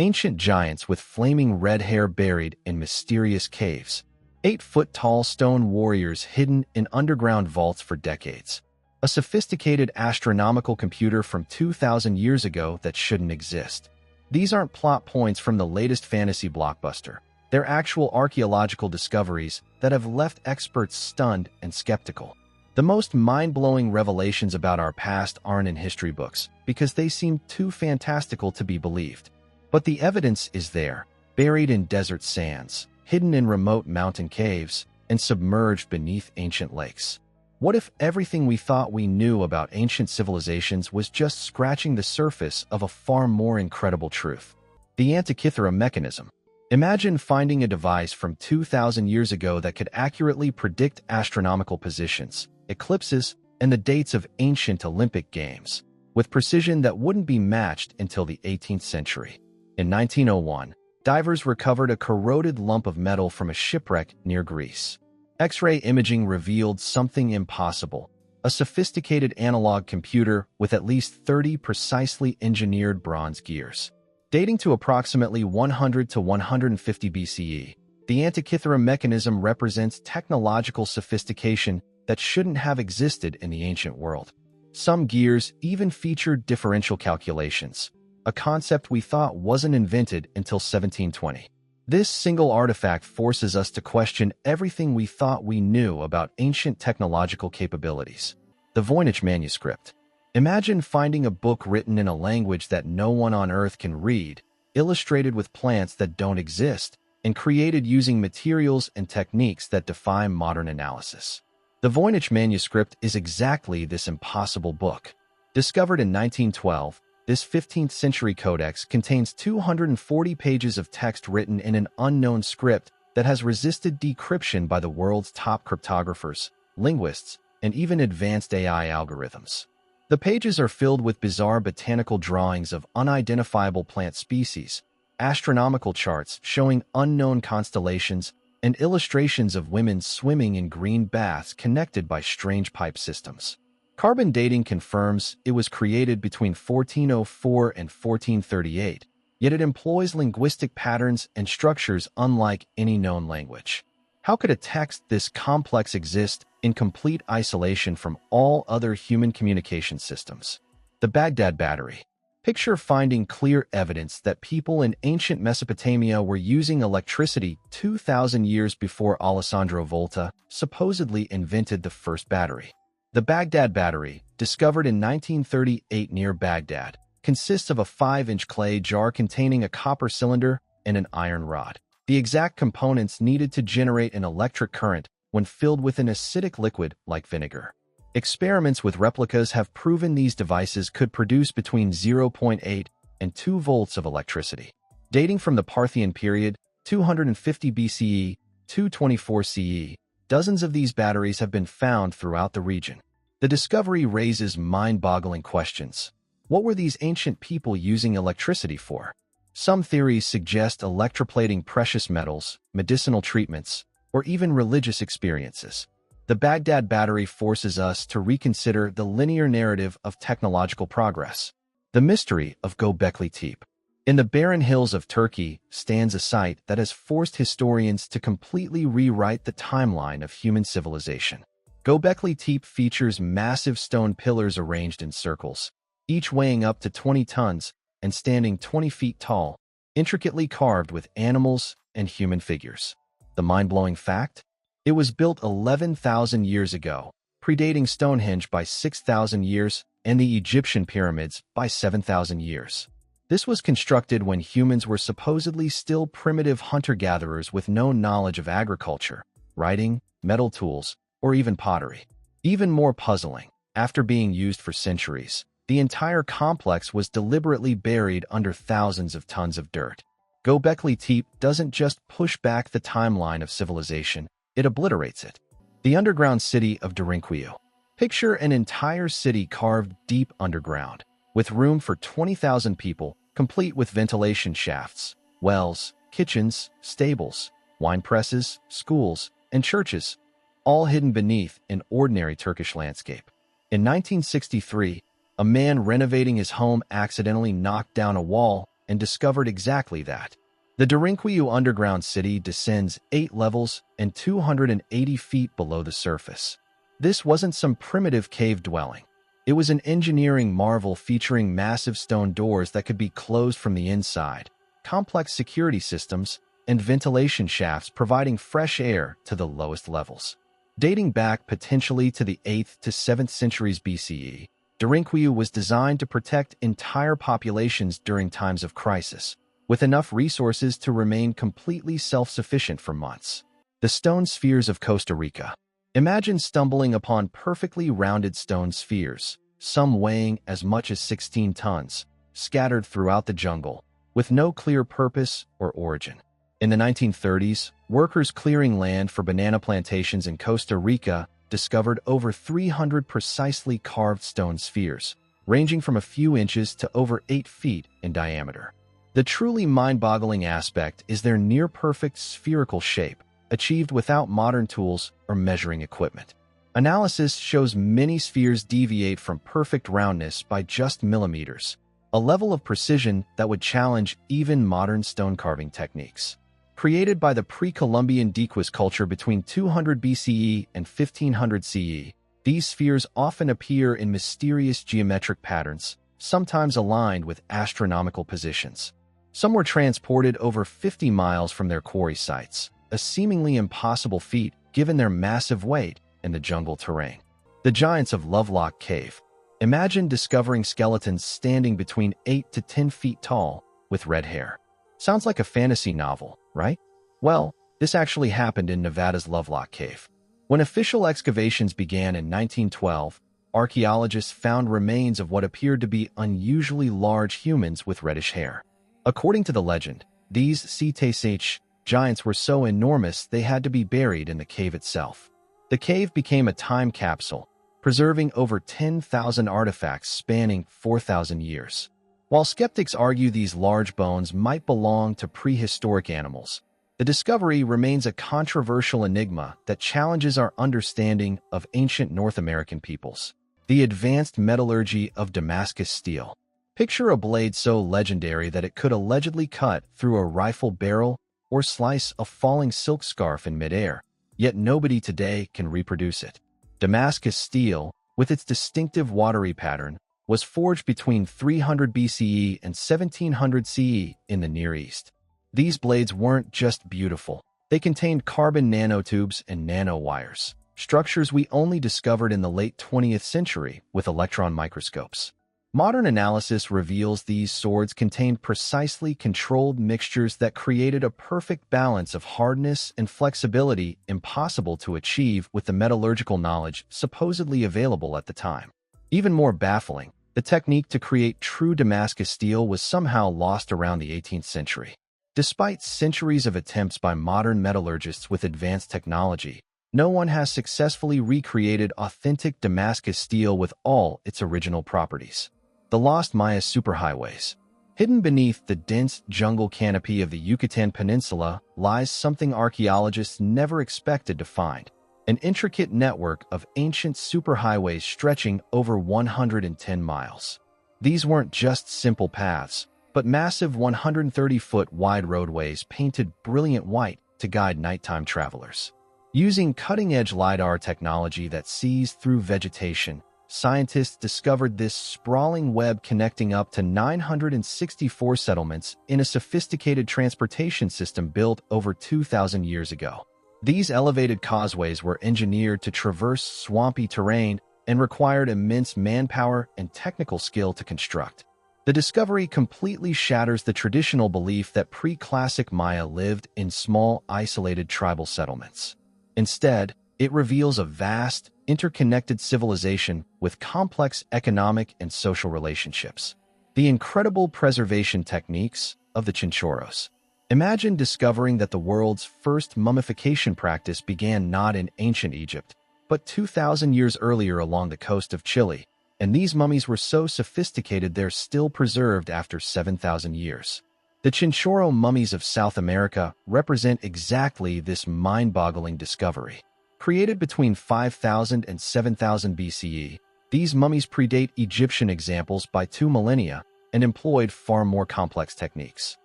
Ancient giants with flaming red hair buried in mysterious caves. 8-foot-tall stone warriors hidden in underground vaults for decades. A sophisticated astronomical computer from 2,000 years ago that shouldn't exist. These aren't plot points from the latest fantasy blockbuster. They're actual archaeological discoveries that have left experts stunned and skeptical. The most mind-blowing revelations about our past aren't in history books because they seem too fantastical to be believed. But the evidence is there, buried in desert sands, hidden in remote mountain caves, and submerged beneath ancient lakes. What if everything we thought we knew about ancient civilizations was just scratching the surface of a far more incredible truth? The Antikythera mechanism. Imagine finding a device from 2,000 years ago that could accurately predict astronomical positions, eclipses, and the dates of ancient Olympic Games, with precision that wouldn't be matched until the 18th century. In 1901, divers recovered a corroded lump of metal from a shipwreck near Greece. X-ray imaging revealed something impossible: a sophisticated analog computer with at least 30 precisely engineered bronze gears. Dating to approximately 100 to 150 BCE, the Antikythera mechanism represents technological sophistication that shouldn't have existed in the ancient world. Some gears even featured differential calculations, a concept we thought wasn't invented until 1720. This single artifact forces us to question everything we thought we knew about ancient technological capabilities. The Voynich manuscript. Imagine finding a book written in a language that no one on Earth can read, illustrated with plants that don't exist, and created using materials and techniques that defy modern analysis. The Voynich manuscript is exactly this impossible book. Discovered in 1912, this 15th-century codex contains 240 pages of text written in an unknown script that has resisted decryption by the world's top cryptographers, linguists, and even advanced AI algorithms. The pages are filled with bizarre botanical drawings of unidentifiable plant species, astronomical charts showing unknown constellations, and illustrations of women swimming in green baths connected by strange pipe systems. Carbon dating confirms it was created between 1404 and 1438, yet it employs linguistic patterns and structures unlike any known language. How could a text this complex exist in complete isolation from all other human communication systems? The Baghdad Battery. Picture finding clear evidence that people in ancient Mesopotamia were using electricity 2,000 years before Alessandro Volta supposedly invented the first battery. The Baghdad Battery, discovered in 1938 near Baghdad, consists of a 5-inch clay jar containing a copper cylinder and an iron rod, the exact components needed to generate an electric current when filled with an acidic liquid like vinegar. Experiments with replicas have proven these devices could produce between 0.8 and 2 volts of electricity. Dating from the Parthian period, 250 BCE, 224 CE, dozens of these batteries have been found throughout the region. The discovery raises mind-boggling questions. What were these ancient people using electricity for? Some theories suggest electroplating precious metals, medicinal treatments, or even religious experiences. The Baghdad Battery forces us to reconsider the linear narrative of technological progress. The mystery of Göbekli Tepe. In the barren hills of Turkey stands a site that has forced historians to completely rewrite the timeline of human civilization. Göbekli Tepe features massive stone pillars arranged in circles, each weighing up to 20 tons and standing 20 feet tall, intricately carved with animals and human figures. The mind-blowing fact? It was built 11,000 years ago, predating Stonehenge by 6,000 years and the Egyptian pyramids by 7,000 years. This was constructed when humans were supposedly still primitive hunter-gatherers with no knowledge of agriculture, writing, metal tools, or even pottery. Even more puzzling, after being used for centuries, the entire complex was deliberately buried under thousands of tons of dirt. Göbekli Tepe doesn't just push back the timeline of civilization, it obliterates it. The underground city of Derinkuyu. Picture an entire city carved deep underground, with room for 20,000 people, complete with ventilation shafts, wells, kitchens, stables, wine presses, schools, and churches, all hidden beneath an ordinary Turkish landscape. In 1963, a man renovating his home accidentally knocked down a wall and discovered exactly that. The Derinkuyu underground city descends 8 levels and 280 feet below the surface. This wasn't some primitive cave dwelling. It was an engineering marvel featuring massive stone doors that could be closed from the inside, complex security systems, and ventilation shafts providing fresh air to the lowest levels. Dating back potentially to the 8th to 7th centuries BCE, Derinkuyu was designed to protect entire populations during times of crisis, with enough resources to remain completely self-sufficient for months. The stone spheres of Costa Rica. Imagine stumbling upon perfectly rounded stone spheres, some weighing as much as 16 tons, scattered throughout the jungle, with no clear purpose or origin. In the 1930s, workers clearing land for banana plantations in Costa Rica discovered over 300 precisely carved stone spheres, ranging from a few inches to over 8 feet in diameter. The truly mind-boggling aspect is their near-perfect spherical shape, achieved without modern tools or measuring equipment. Analysis shows many spheres deviate from perfect roundness by just millimeters, a level of precision that would challenge even modern stone carving techniques. Created by the pre-Columbian Dequis culture between 200 BCE and 1500 CE, these spheres often appear in mysterious geometric patterns, sometimes aligned with astronomical positions. Some were transported over 50 miles from their quarry sites, a seemingly impossible feat given their massive weight in the jungle terrain. The giants of Lovelock Cave. Imagine discovering skeletons standing between 8 to 10 feet tall with red hair. Sounds like a fantasy novel, right? Well, this actually happened in Nevada's Lovelock Cave. When official excavations began in 1912, archaeologists found remains of what appeared to be unusually large humans with reddish hair. According to the legend, these Cetacea giants were so enormous they had to be buried in the cave itself. The cave became a time capsule, preserving over 10,000 artifacts spanning 4,000 years. While skeptics argue these large bones might belong to prehistoric animals, the discovery remains a controversial enigma that challenges our understanding of ancient North American peoples. The advanced metallurgy of Damascus steel. Picture a blade so legendary that it could allegedly cut through a rifle barrel or slice a falling silk scarf in midair, yet nobody today can reproduce it. Damascus steel, with its distinctive watery pattern, was forged between 300 BCE and 1700 CE in the Near East. These blades weren't just beautiful. They contained carbon nanotubes and nanowires, structures we only discovered in the late 20th century with electron microscopes. Modern analysis reveals these swords contained precisely controlled mixtures that created a perfect balance of hardness and flexibility impossible to achieve with the metallurgical knowledge supposedly available at the time. Even more baffling, the technique to create true Damascus steel was somehow lost around the 18th century. Despite centuries of attempts by modern metallurgists with advanced technology, no one has successfully recreated authentic Damascus steel with all its original properties. The lost Maya superhighways. Hidden beneath the dense jungle canopy of the Yucatan Peninsula lies something archaeologists never expected to find: an intricate network of ancient superhighways stretching over 110 miles. These weren't just simple paths, but massive 130-foot wide roadways painted brilliant white to guide nighttime travelers. Using cutting-edge LiDAR technology that sees through vegetation, scientists discovered this sprawling web connecting up to 964 settlements in a sophisticated transportation system built over 2,000 years ago. These elevated causeways were engineered to traverse swampy terrain and required immense manpower and technical skill to construct. The discovery completely shatters the traditional belief that pre-classic Maya lived in small, isolated tribal settlements. Instead, it reveals a vast, interconnected civilization with complex economic and social relationships. The incredible preservation techniques of the Chinchorros. Imagine discovering that the world's first mummification practice began not in ancient Egypt, but 2,000 years earlier along the coast of Chile, and these mummies were so sophisticated they're still preserved after 7,000 years. The Chinchorro mummies of South America represent exactly this mind-boggling discovery. Created between 5,000 and 7,000 BCE, these mummies predate Egyptian examples by 2 millennia, and employed far more complex techniques.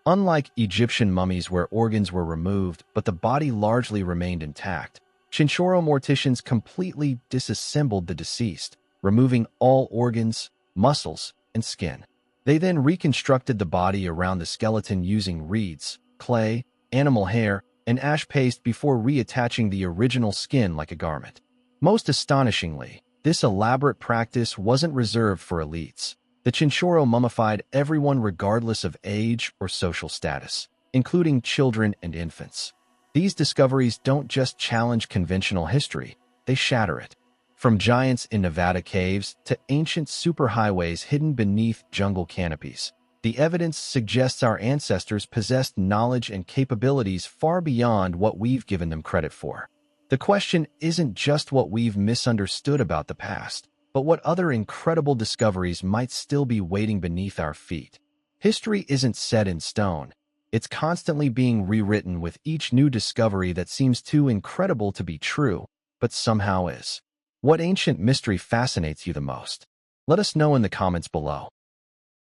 Unlike Egyptian mummies where organs were removed but the body largely remained intact, Chinchorro morticians completely disassembled the deceased, removing all organs, muscles, and skin. They then reconstructed the body around the skeleton using reeds, clay, animal hair, and ash paste before reattaching the original skin like a garment. Most astonishingly, this elaborate practice wasn't reserved for elites. The Chinchorro mummified everyone regardless of age or social status, including children and infants. These discoveries don't just challenge conventional history, they shatter it. From giants in Nevada caves to ancient superhighways hidden beneath jungle canopies, the evidence suggests our ancestors possessed knowledge and capabilities far beyond what we've given them credit for. The question isn't just what we've misunderstood about the past, but what other incredible discoveries might still be waiting beneath our feet. History isn't set in stone. It's constantly being rewritten with each new discovery that seems too incredible to be true, but somehow is. What ancient mystery fascinates you the most? Let us know in the comments below.